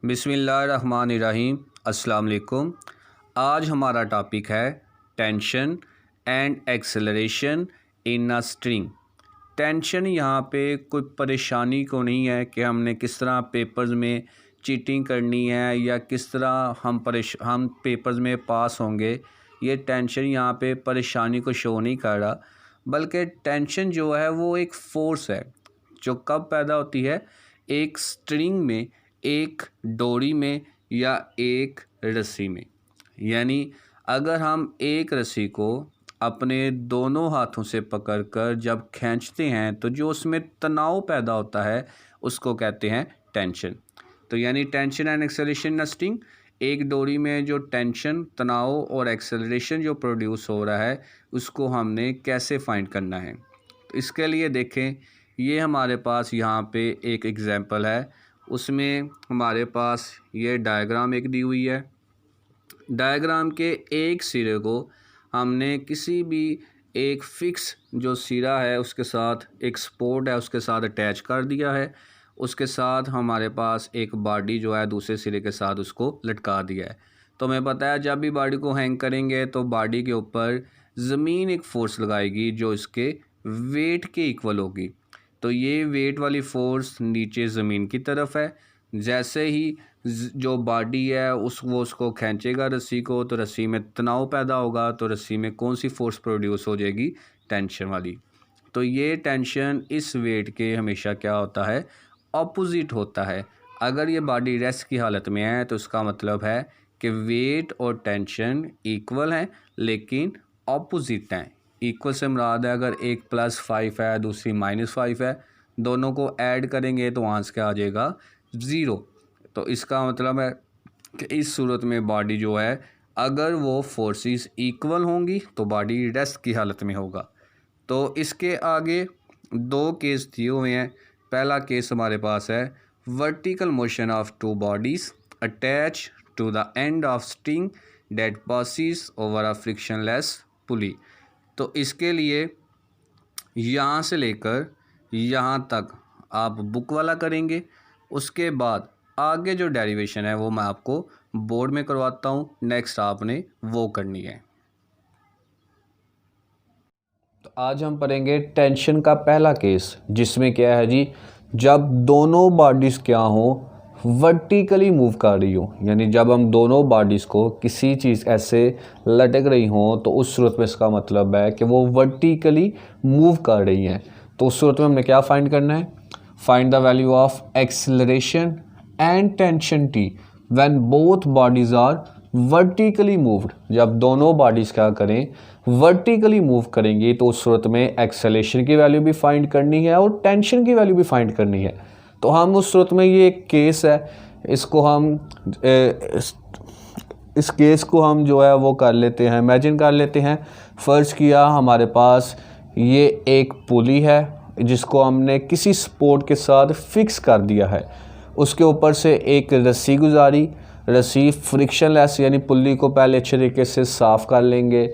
बिस्मिल्लाहिर्रहमानिर्रहीम। अस्सलाम वालेकुम। आज हमारा टॉपिक है tension and acceleration in a string. Tension यहाँ पे कोई परेशानी को नहीं है कि हमने किस तरह पेपर्स में चीटिंग करनी है या किस तरह हम पेपर्स में पास होंगे। ये टेंशन यहाँ पे परेशानी को शो नहीं कर रहा, बल्कि टेंशन जो है वो एक फ़ोर्स है जो कब पैदा होती है, एक स्ट्रिंग में, एक डोरी में या एक रस्सी में। यानी अगर हम एक रस्सी को अपने दोनों हाथों से पकड़कर जब खींचते हैं तो जो उसमें तनाव पैदा होता है उसको कहते हैं टेंशन। तो यानी tension and acceleration in string, एक डोरी में जो टेंशन, तनाव और एक्सेलरेशन जो प्रोड्यूस हो रहा है उसको हमने कैसे फाइंड करना है। तो इसके लिए देखें, ये हमारे पास यहाँ पे एक एग्जांपल है। उसमें हमारे पास ये डायग्राम एक दी हुई है। डायग्राम के एक सिरे को हमने किसी भी एक फ़िक्स जो सिरा है उसके साथ, एक सपोर्ट है उसके साथ अटैच कर दिया है। उसके साथ हमारे पास एक बॉडी जो है दूसरे सिरे के साथ उसको लटका दिया है। तो हमें पता है जब भी बॉडी को हैंग करेंगे तो बॉडी के ऊपर ज़मीन एक फ़ोर्स लगाएगी जो इसके वेट के इक्वल होगी। तो ये वेट वाली फ़ोर्स नीचे ज़मीन की तरफ है। जैसे ही जो बॉडी है वो उसको खींचेगा रस्सी को, तो रस्सी में तनाव पैदा होगा। तो रस्सी में कौन सी फ़ोर्स प्रोड्यूस हो जाएगी? टेंशन वाली। तो ये टेंशन इस वेट के हमेशा क्या होता है? ऑपोजिट होता है। अगर ये बॉडी रेस्ट की हालत में है तो इसका मतलब है कि वेट और टेंशन इक्वल हैं लेकिन ऑपोजिट हैं। इक्वल से मुराद है अगर एक +5 है दूसरी -5 है, दोनों को ऐड करेंगे तो आंसर क्या आ जाएगा? 0। तो इसका मतलब है कि इस सूरत में बॉडी जो है, अगर वो फोर्सेस इक्वल होंगी तो बॉडी रेस्ट की हालत में होगा। तो इसके आगे दो केस दिए हुए हैं। पहला केस हमारे पास है vertical motion of two bodies attach to the end of string that passes over a frictionless pulley. तो इसके लिए यहाँ से लेकर यहाँ तक आप बुक वाला करेंगे। उसके बाद आगे जो डेरिवेशन है वो मैं आपको बोर्ड में करवाता हूँ। नेक्स्ट आपने वो करनी है। तो आज हम पढ़ेंगे टेंशन का पहला केस, जिसमें क्या है जी, जब दोनों बॉडीज़ क्या हो, वर्टिकली मूव कर रही हो। यानी जब हम दोनों बॉडीज़ को किसी चीज़ ऐसे लटक रही हों तो उस सूरत में इसका मतलब है कि वो वर्टिकली मूव कर रही हैं। तो उस सूरत में हमने क्या फाइंड करना है? Find the value of acceleration and tension T when both bodies are vertically moved. जब दोनों बॉडीज़ क्या करें? वर्टिकली मूव करेंगी तो उस सूरत में एक्सेलरेशन की वैल्यू भी फाइंड करनी है और टेंशन की वैल्यू भी फाइंड करनी है। तो हम उस सूरत में, ये एक केस है, इसको हम इस केस को हम जो है वो कर लेते हैं, इमेजिन कर लेते हैं। फ़र्ज़ किया हमारे पास ये एक पुली है जिसको हमने किसी सपोर्ट के साथ फिक्स कर दिया है। उसके ऊपर से एक रस्सी गुजारी। रस्सी फ्रिक्शनलेस, यानी पुली को पहले अच्छे तरीके से साफ़ कर लेंगे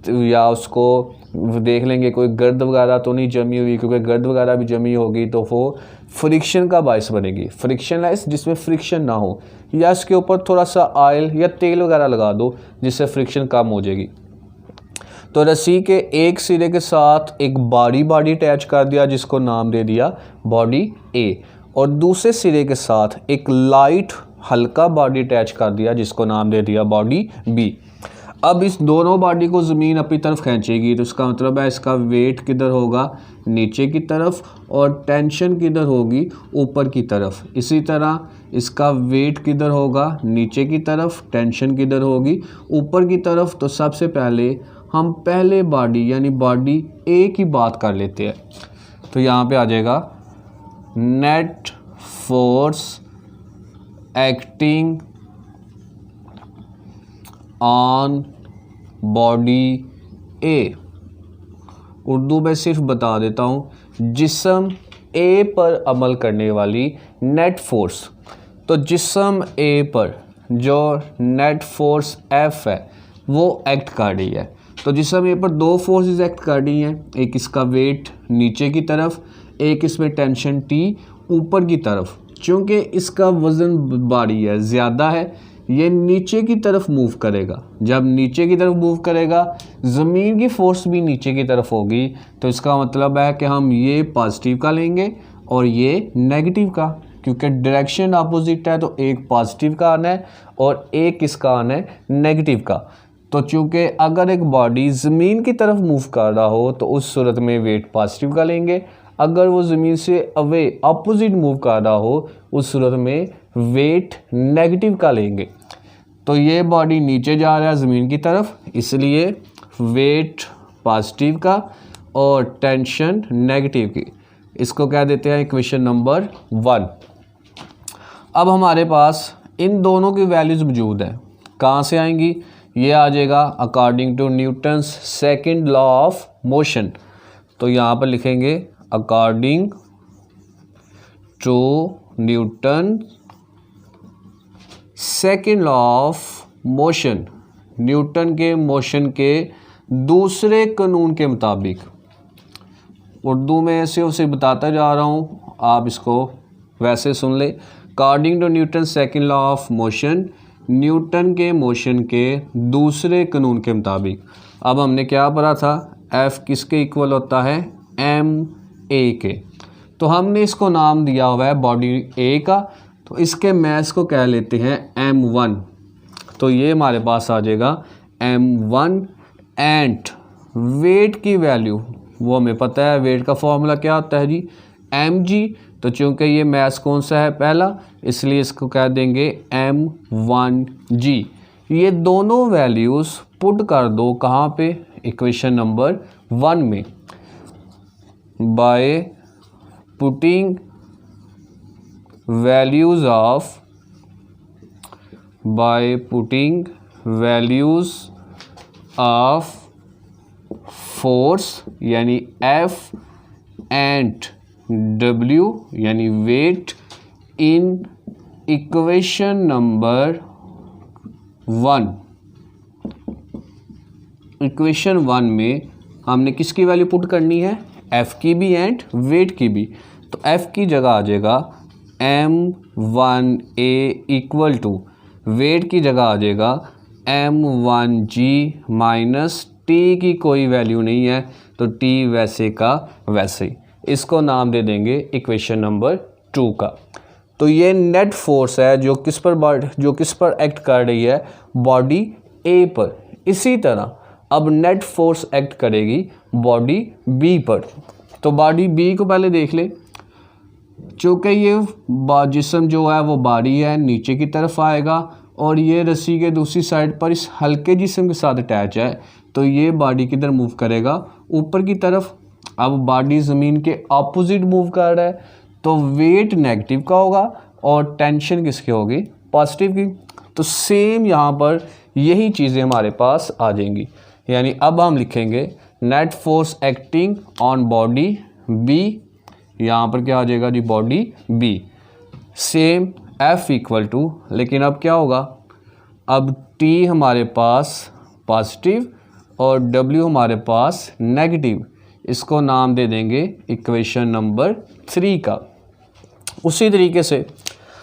या उसको देख लेंगे कोई गर्द वगैरह तो नहीं जमी हुई, क्योंकि गर्द वगैरह भी जमी होगी तो वो फ्रिक्शन का बायस बनेगी। फ्रिक्शनलेस जिसमें फ्रिक्शन ना हो, या इसके ऊपर थोड़ा सा ऑयल या तेल वगैरह लगा दो जिससे फ्रिक्शन कम हो जाएगी। तो रस्सी के एक सिरे के साथ एक बॉडी अटैच कर दिया जिसको नाम दे दिया बॉडी ए, और दूसरे सिरे के साथ एक लाइट हल्का बॉडी अटैच कर दिया जिसको नाम दे दिया बॉडी बी। अब इस दोनों बॉडी को ज़मीन अपनी तरफ खींचेगी तो इसका मतलब है इसका वेट किधर होगा? नीचे की तरफ, और टेंशन किधर होगी? ऊपर की तरफ। इसी तरह इसका वेट किधर होगा? नीचे की तरफ। टेंशन किधर होगी? ऊपर की तरफ। तो सबसे पहले हम पहले बॉडी यानी बॉडी ए की बात कर लेते हैं। तो यहाँ पे आ जाएगा net force acting on body A. Urdu में सिर्फ बता देता हूँ, जिस्म ए पर अमल करने वाली नेट फोर्स। तो जिस्म ए पर जो नेट फोर्स एफ है वो एक्ट कर रही है। तो जिस्म ए पर दो फोर्सेस एक्ट कर रही हैं, एक इसका वेट नीचे की तरफ, एक इसमें टेंशन टी ऊपर की तरफ। चूँकि इसका वज़न भारी है, ज़्यादा है, ये नीचे की तरफ मूव करेगा। जब नीचे की तरफ मूव करेगा, ज़मीन की फोर्स भी नीचे की तरफ होगी, तो इसका मतलब है कि हम ये पॉजिटिव का लेंगे और ये नेगेटिव का, क्योंकि डायरेक्शन अपोजिट है, तो एक पॉजिटिव का आना है और एक किसका आना है, नेगेटिव का। तो चूँकि अगर एक बॉडी ज़मीन की तरफ मूव कर रहा हो तो उस सूरत में वेट पॉजिटिव का लेंगे, अगर वो ज़मीन से अवे अपोजिट मूव कर रहा हो उस सूरत में वेट नेगेटिव का लेंगे। तो ये बॉडी नीचे जा रहा है ज़मीन की तरफ, इसलिए वेट पॉजिटिव का और टेंशन नेगेटिव की। इसको क्या देते हैं, इक्वेशन नंबर 1। अब हमारे पास इन दोनों की वैल्यूज़ मौजूद हैं। कहाँ से आएंगी, ये आ जाएगा according to Newton's second law of motion. तो यहाँ पर लिखेंगे according to Newton second law of motion, Newton के मोशन के दूसरे कानून के मुताबिक। उर्दू में ऐसे उसे बताता जा रहा हूँ, आप इसको वैसे सुन ले। According to Newton second law of motion, Newton के मोशन के दूसरे कानून के मुताबिक। अब हमने क्या पढ़ा था, एफ किसके इक्वल होता है, एम ए के। तो हमने इसको नाम दिया हुआ है बॉडी ए का, तो इसके मैस को कह लेते हैं m1। तो ये हमारे पास आ जाएगा m1 एंड वेट की वैल्यू वो हमें पता है, वेट का फॉर्मूला क्या होता है जी, mg। तो चूँकि ये मैस कौन सा है, पहला, इसलिए इसको कह देंगे m1g। ये दोनों वैल्यूज़ पुट कर दो कहाँ पे, इक्वेशन नंबर 1 में। By putting values of force यानी F and W यानी weight in equation number 1। Equation 1 में हमने किसकी वैल्यू पुट करनी है, F की भी एंड वेट की भी। तो F की जगह आ जाएगा m1a इक्वल टू, वेट की जगह आ जाएगा m1g माइनस टी की कोई वैल्यू नहीं है, तो टी वैसे का वैसे ही। इसको नाम दे देंगे इक्वेशन नंबर 2 का। तो ये नेट फोर्स है जो किस पर एक्ट कर रही है, बॉडी ए पर। इसी तरह अब नेट फोर्स एक्ट करेगी बॉडी बी पर। तो बॉडी बी को पहले देख ले। चूँकि ये जिस्म जो है वो भारी है, नीचे की तरफ आएगा और ये रस्सी के दूसरी साइड पर इस हल्के जिस्म के साथ अटैच है, तो ये बॉडी किधर मूव करेगा, ऊपर की तरफ। अब बॉडी ज़मीन के अपोजिट मूव कर रहा है, तो वेट नेगेटिव का होगा और टेंशन किसकी होगी, पॉजिटिव की। तो सेम यहाँ पर यही चीज़ें हमारे पास आ जाएंगी। यानी अब हम लिखेंगे net force acting on body B, यहाँ पर क्या आ जाएगा g, body B. Same F equal to, लेकिन अब क्या होगा, अब T हमारे पास पॉजिटिव और W हमारे पास नेगेटिव। इसको नाम दे देंगे इक्वेशन नंबर 3 का। उसी तरीके से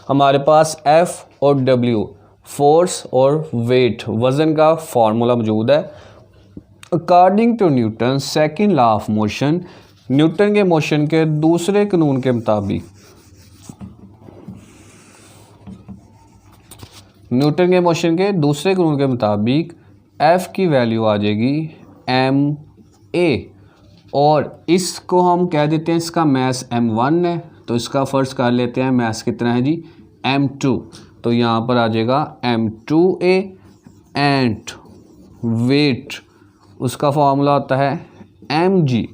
हमारे पास F और W फोर्स और वेट वज़न का फॉर्मूला मौजूद है। According to Newton second law of motion, Newton के मोशन के दूसरे कानून के मुताबिक, न्यूटन के मोशन के दूसरे कानून के मुताबिक F की वैल्यू आ जाएगी ma, और इसको हम कह देते हैं, इसका मैस m1 है, तो इसका फर्ज कर लेते हैं मैस कितना है जी, m2। तो यहाँ पर आ जाएगा m2a एंड वेट उसका फॉर्मूला होता है mg।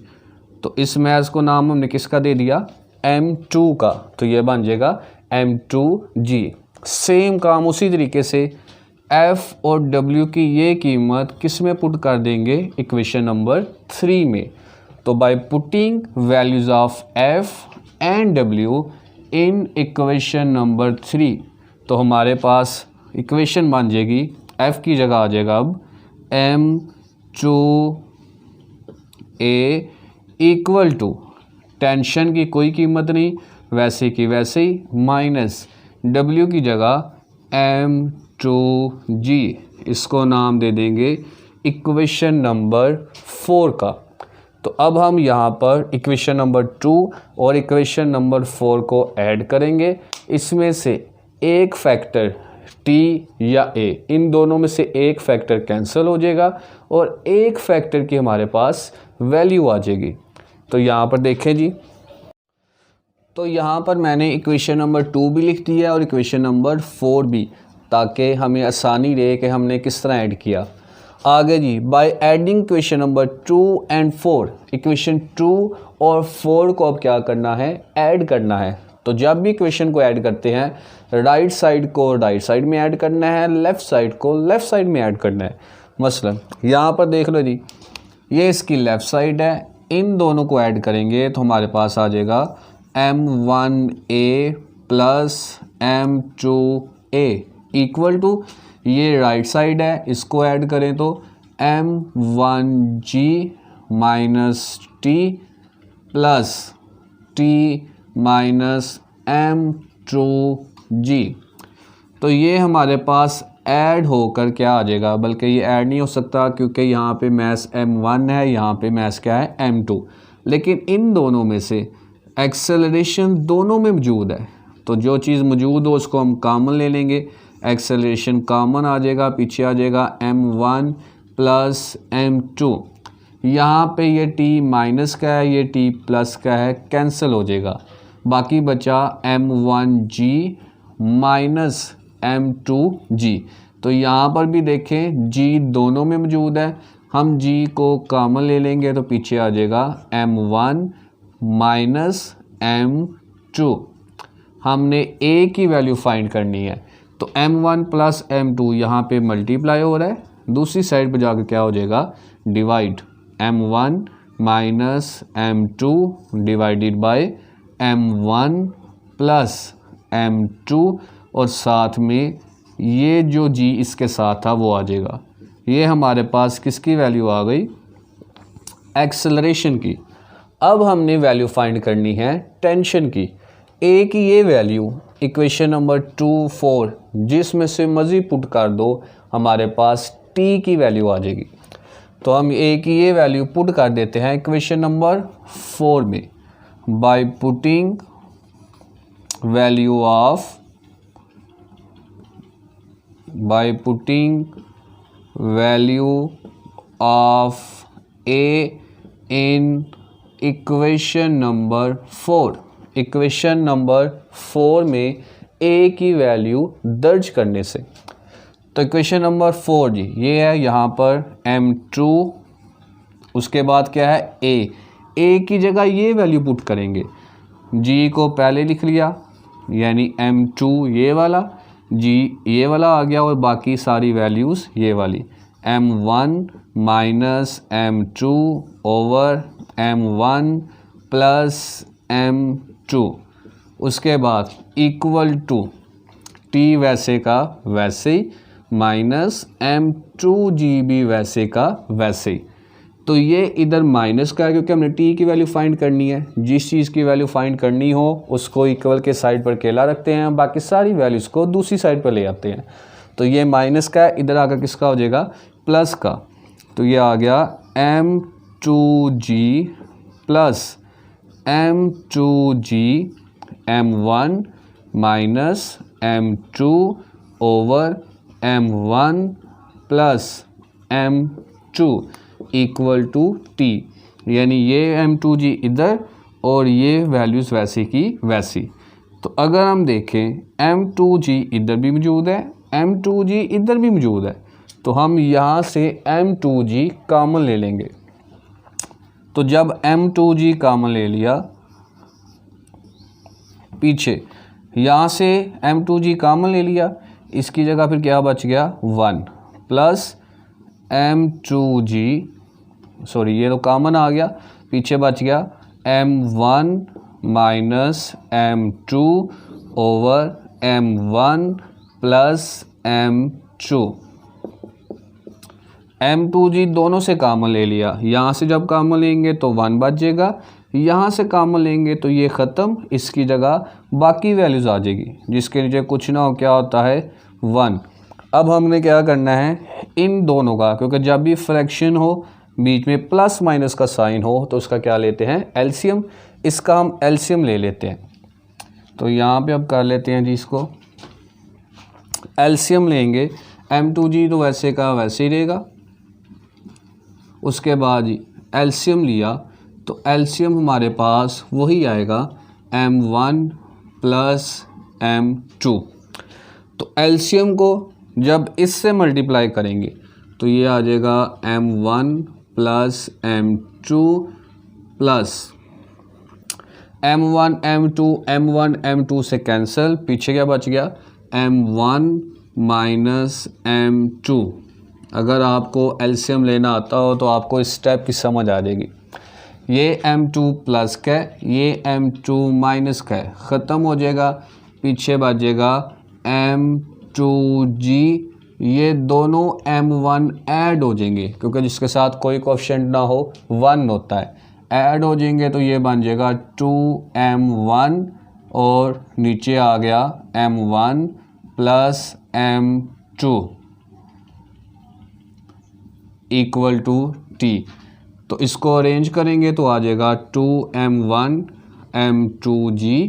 तो इस मैस को नाम हमने किसका दे दिया, m2 का, तो ये बन जाएगा m2g। सेम काम उसी तरीके से F और W की ये कीमत किस में पुट कर देंगे, इक्वेशन नंबर 3 में। तो by putting values of F and W in equation number 3, तो हमारे पास इक्वेशन बन जाएगी, F की जगह आ जाएगा अब m2a इक्वल टू, टेंशन की कोई कीमत नहीं, वैसे की वैसे ही माइनस W की जगह M2G, इसको नाम दे देंगे इक्वेशन नंबर 4 का। तो अब हम यहाँ पर इक्वेशन नंबर 2 और इक्वेशन नंबर 4 को ऐड करेंगे। इसमें से एक फैक्टर T या A, इन दोनों में से एक फैक्टर कैंसिल हो जाएगा और एक फैक्टर की हमारे पास वैल्यू आ जाएगी। तो यहाँ पर देखें जी, तो यहाँ पर मैंने इक्वेशन नंबर 2 भी लिख दिया है और इक्वेशन नंबर 4 भी, ताकि हमें आसानी रहे कि हमने किस तरह ऐड किया। आगे जी, by adding equation number 2 and 4, equation 2 और 4 को अब क्या करना है, ऐड करना है। तो जब भी इक्वेशन को ऐड करते हैं, राइट साइड को राइट साइड में ऐड करना है, लेफ़्ट साइड को लेफ़्ट साइड में ऐड करना है। मसलन यहाँ पर देख लो जी, ये इसकी लेफ़्ट साइड है, इन दोनों को ऐड करेंगे तो हमारे पास आ जाएगा M1A plus M2A equal to, ये राइट साइड है, इसको ऐड करें तो M1G minus T plus T minus M2G। तो ये हमारे पास ऐड होकर क्या आ जाएगा, बल्कि ये ऐड नहीं हो सकता क्योंकि यहाँ पे मैस M1 है, यहाँ पे मैस क्या है M2, लेकिन इन दोनों में से एक्सेलरेशन दोनों में मौजूद है। तो जो चीज़ मौजूद हो उसको हम कॉमन ले लेंगे, एक्सेलरेशन कॉमन आ जाएगा, पीछे आ जाएगा M1 प्लस M2। यहाँ पे ये T माइनस का है, ये T प्लस का है, कैंसिल हो जाएगा, बाकी बचा M1G माइनस M2G। तो यहाँ पर भी देखें G दोनों में मौजूद है, हम G को कॉमन ले लेंगे तो पीछे आ जाएगा M1 माइनस M2। हमने A की वैल्यू फाइंड करनी है, तो M1 प्लस M2 यहाँ पे मल्टीप्लाई हो रहा है, दूसरी साइड पे जाकर क्या हो जाएगा, divide, M1 minus M2 divided by M1 plus M2, और साथ में ये जो G इसके साथ था वो आ जाएगा। ये हमारे पास किसकी वैल्यू आ गई, एक्सेलरेशन की। अब हमने वैल्यू फाइंड करनी है टेंशन की। ए की ये वैल्यू इक्वेशन नंबर 2, 4 जिसमें से मर्जी पुट कर दो, हमारे पास टी की वैल्यू आ जाएगी। तो हम ए की ये वैल्यू पुट कर देते हैं इक्वेशन नंबर 4 में, by putting value of, by putting value of A in equation number 4। Equation number 4 में ए की वैल्यू दर्ज करने से। तो इक्वेशन नंबर 4 जी ये है, यहाँ पर M2, उसके बाद क्या है ए की जगह ये वैल्यू पुट करेंगे, G को पहले लिख लिया यानी M2 ये वाला, G ये वाला आ गया, और बाकी सारी वैल्यूज़ ये वाली, M1 minus M2 over M1 plus M2, उसके बाद इक्वल टू T वैसे का वैसे ही माइनस M2G भी वैसे का वैसे ही। तो ये इधर माइनस का है क्योंकि हमने T की वैल्यू फाइंड करनी है, जिस चीज़ की वैल्यू फाइंड करनी हो उसको इक्वल के साइड पर अकेला रखते हैं, बाकी सारी वैल्यूज़ को दूसरी साइड पर ले आते हैं। तो ये माइनस का है, इधर आकर किसका हो जाएगा, प्लस का। तो ये आ गया M2G plus M2G M1 minus M2 over M1 plus M2 equal to T, यानी ये M2G इधर और ये वैल्यूज़ वैसे की वैसी। तो अगर हम देखें M2G इधर भी मौजूद है, M2G इधर भी मौजूद है, तो हम यहाँ से M2G कॉमन ले लेंगे। तो जब M2G कॉमन ले लिया, पीछे यहाँ से M2G कॉमन ले लिया, इसकी जगह फिर क्या बच गया 1 प्लस M2G, सॉरी ये तो कॉमन आ गया, पीछे बच गया M1 minus M2 over M1 plus M2। M2G दोनों से कॉमन ले लिया, यहाँ से जब कॉमन लेंगे तो 1 बच जाएगा, यहाँ से कॉमन लेंगे तो ये ख़त्म, इसकी जगह बाकी वैल्यूज़ आ जाएगी जिसके नीचे कुछ ना हो, क्या होता है 1। अब हमने क्या करना है इन दोनों का, क्योंकि जब भी फ्रैक्शन हो बीच में प्लस माइनस का साइन हो तो उसका क्या लेते हैं एलसीएम। इसका हम एलसीएम ले लेते हैं। तो यहाँ पे अब कर लेते हैं जी, इसको एलसीएम लेंगे। m2g तो वैसे का वैसे ही रहेगा। उसके बाद एलसीएम लिया तो एलसीएम हमारे पास वही आएगा m1 प्लस m2। तो एलसीएम को जब इससे मल्टीप्लाई करेंगे तो ये आ जाएगा m1 plus m2 plus m1 m2 से कैंसिल, पीछे क्या बच गया m1 माइनस m2। अगर आपको एलसीएम लेना आता हो तो आपको इस स्टेप की समझ आ जाएगी। ये m2 प्लस का है, ये m2 माइनस का है, ख़त्म हो जाएगा, पीछे बचेगा m2g। ये दोनों m1 ऐड हो जाएंगे क्योंकि जिसके साथ कोई कोएफिशिएंट ना हो 1 होता है, ऐड हो जाएंगे तो ये बन जाएगा 2m1 और नीचे आ गया m1 plus m2 equal to t। तो इसको अरेंज करेंगे तो आ जाएगा 2m1 m2g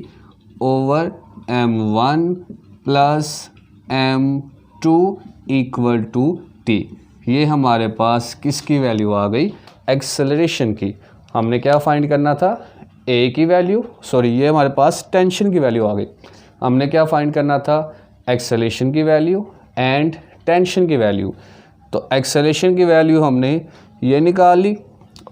over m1 plus m2 equal to t। ये हमारे पास किसकी वैल्यू आ गई एक्सेलरेशन की। हमने क्या फाइंड करना था a की वैल्यू, सॉरी ये हमारे पास टेंशन की वैल्यू आ गई। हमने क्या फाइंड करना था एक्सेलरेशन की वैल्यू एंड टेंशन की वैल्यू। तो एक्सेलरेशन की वैल्यू हमने ये निकाल ली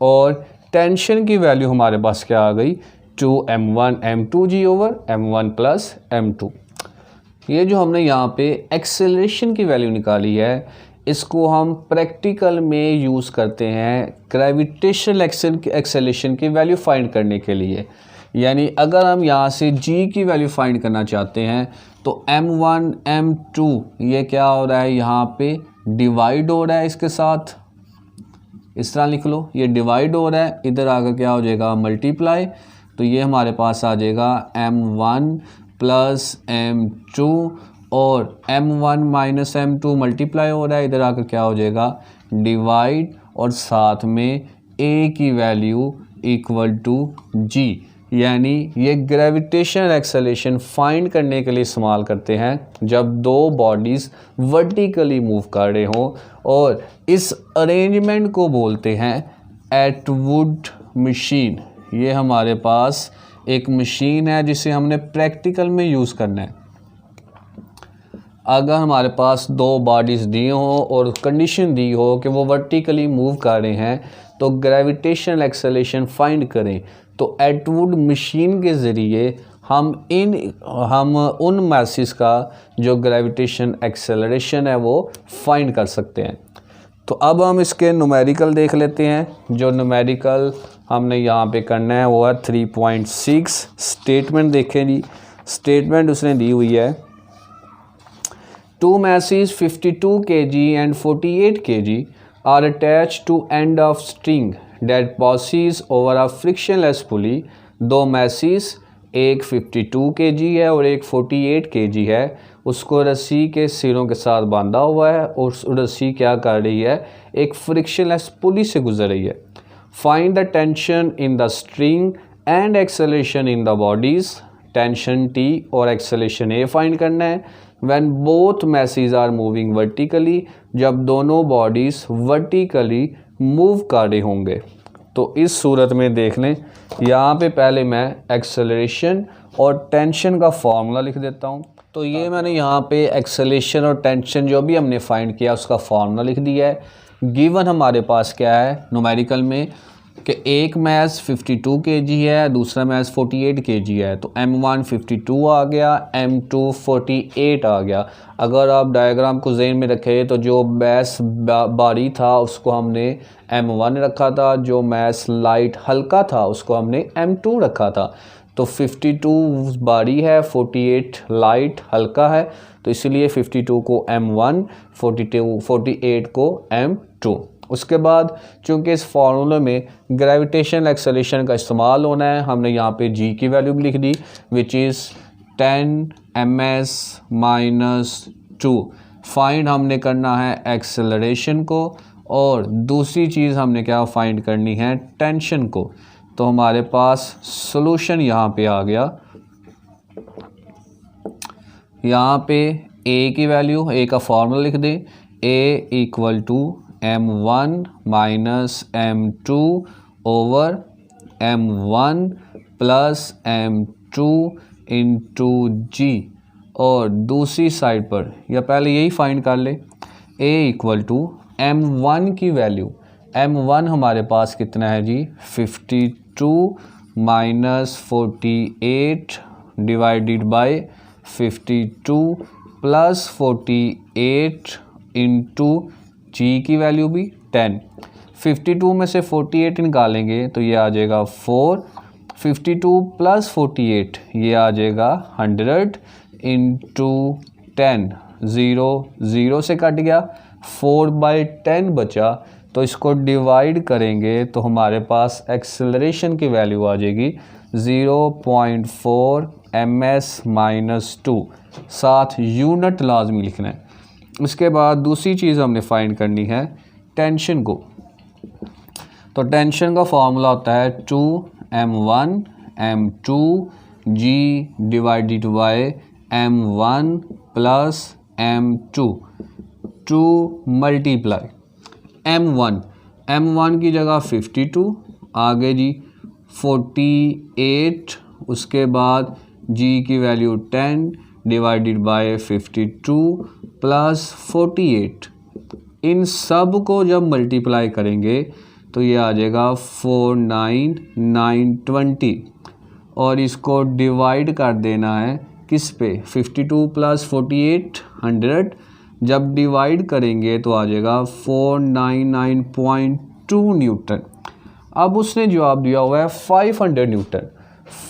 और टेंशन की वैल्यू हमारे पास क्या आ गई 2m1 m2g over m1 plus m2। ये जो हमने यहाँ पे एक्सेलरेशन की वैल्यू निकाली है इसको हम प्रैक्टिकल में यूज़ करते हैं ग्रेविटेशनल एक्सेलरेशन की वैल्यू फाइंड करने के लिए। यानी अगर हम यहाँ से g की वैल्यू फाइंड करना चाहते हैं तो m1 m2 ये क्या हो रहा है यहाँ पे डिवाइड हो रहा है, इसके साथ इस तरह लिख लो, ये डिवाइड हो रहा है, इधर आकर क्या हो जाएगा मल्टीप्लाई। तो ये हमारे पास आ जाएगा m1 प्लस m2 और m1 माइनस m2 मल्टीप्लाई हो रहा है, इधर आकर क्या हो जाएगा डिवाइड और साथ में a की वैल्यू इक्वल टू g। यानी ये ग्रेविटेशनल एक्सेलरेशन फाइंड करने के लिए इस्तेमाल करते हैं जब दो बॉडीज़ वर्टिकली मूव कर रहे हों, और इस अरेंजमेंट को बोलते हैं एटवुड मशीन। ये हमारे पास एक मशीन है जिसे हमने प्रैक्टिकल में यूज़ करना है। अगर हमारे पास दो बॉडीज़ दी हो और कंडीशन दी हो कि वो वर्टिकली मूव कर रहे हैं तो ग्रेविटेशनल एक्सेलरेशन फाइंड करें, तो एटवुड मशीन के ज़रिए हम उन मासेस का जो ग्रेविटेशन एक्सेलरेशन है वो फाइंड कर सकते हैं। तो अब हम इसके न्यूमेरिकल देख लेते हैं। जो न्यूमेरिकल हमने यहाँ पे करना है वो है 3.6। स्टेटमेंट देखें जी, स्टेटमेंट उसने दी हुई है 2 masses 52 kg and 48 kg are attached to end of string that passes over a frictionless pulley। दो masses, एक 52 kg है और एक 48 kg है, उसको रस्सी के सिरों के साथ बांधा हुआ है और उस रस्सी क्या कर रही है एक फ्रिक्शनलेस पुली से गुजर रही है। Find the tension in the string and acceleration in the bodies. Tension T और एक्सेलरेशन A फाइंड करना है। When both masses are moving vertically, जब दोनों बॉडीज़ वर्टिकली मूव कर रहे होंगे। तो इस सूरत में देख लें, यहाँ पे पहले मैं एक्सेलरेशन और टेंशन का फार्मूला लिख देता हूँ। तो ये मैंने यहाँ पे एक्सेलरेशन और टेंशन जो भी हमने फाइंड किया उसका फार्मूला लिख दिया है। गिवन हमारे पास क्या है न्यूमेरिकल में कि एक मैस 52 kg है, दूसरा मैस 48 kg है। तो m1 52 आ गया, m2 48 आ गया। अगर आप डायग्राम को ज़हन में रखें तो जो मैस भारी था उसको हमने m1 रखा था, जो मैस लाइट हल्का था उसको हमने m2 रखा था। तो 52 भारी है, 48 लाइट हल्का है, तो इसलिए 52 को m1, 48 को m2। उसके बाद चूँकि इस फार्मूले में ग्रेविटेशनल एक्सेलरेशन का इस्तेमाल होना है, हमने यहाँ पे g की वैल्यू भी लिख दी विच इज़ 10 ms-2। फाइंड हमने करना है एक्सेलरेशन को और दूसरी चीज़ हमने क्या फाइंड करनी है, टेंशन को। तो हमारे पास सॉल्यूशन यहाँ पे आ गया। यहाँ पे a की वैल्यू, a का फार्मूला लिख दें, a equal to m1 minus m2 over m1 plus m2 into g। और दूसरी साइड पर या पहले यही फाइंड कर ले, a इक्वल टू m1 की वैल्यू, m1 हमारे पास कितना है g 52 minus 48 divided by 52 plus 48 into g की वैल्यू भी 10। 52 में से 48 निकालेंगे तो ये आ जाएगा 4, 52 प्लस 48 ये आ जाएगा 100 इंटू 10, 0 0 से कट गया, 4/10 बचा। तो इसको डिवाइड करेंगे तो हमारे पास एक्सेलरेशन की वैल्यू आ जाएगी 0.4 ms-2। साथ यूनिट लाजमी लिखना है। उसके बाद दूसरी चीज़ हमने फाइंड करनी है टेंशन को। तो टेंशन का फॉर्मूला होता है 2m1 m2 g divided by m1 plus m2 to multiply m1 की जगह 52, आगे जी 48, उसके बाद g की वैल्यू 10 डिवाइडेड बाय 52 प्लस 48। इन सब को जब मल्टीप्लाई करेंगे तो ये आ जाएगा 49920 और इसको डिवाइड कर देना है किस पे, 52 प्लस 48 100। जब डिवाइड करेंगे तो आ जाएगा 499.2 न्यूटन। अब उसने जवाब दिया हुआ है 500 न्यूटन।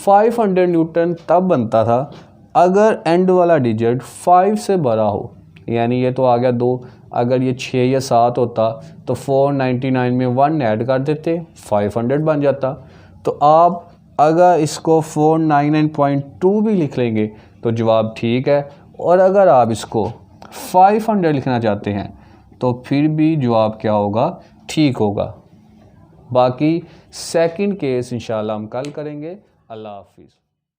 500 न्यूटन तब बनता था अगर एंड वाला डिजिट 5 से बड़ा हो, यानी ये तो आ गया 2, अगर ये 6 या 7 होता तो 499 में 1 ऐड कर देते 500 बन जाता। तो आप अगर इसको 499.2 भी लिख लेंगे तो जवाब ठीक है, और अगर आप इसको 500 लिखना चाहते हैं तो फिर भी जवाब क्या होगा, ठीक होगा। बाकी सेकंड केस इंशाल्लाह हम कल करेंगे। अल्लाह हाफिज़।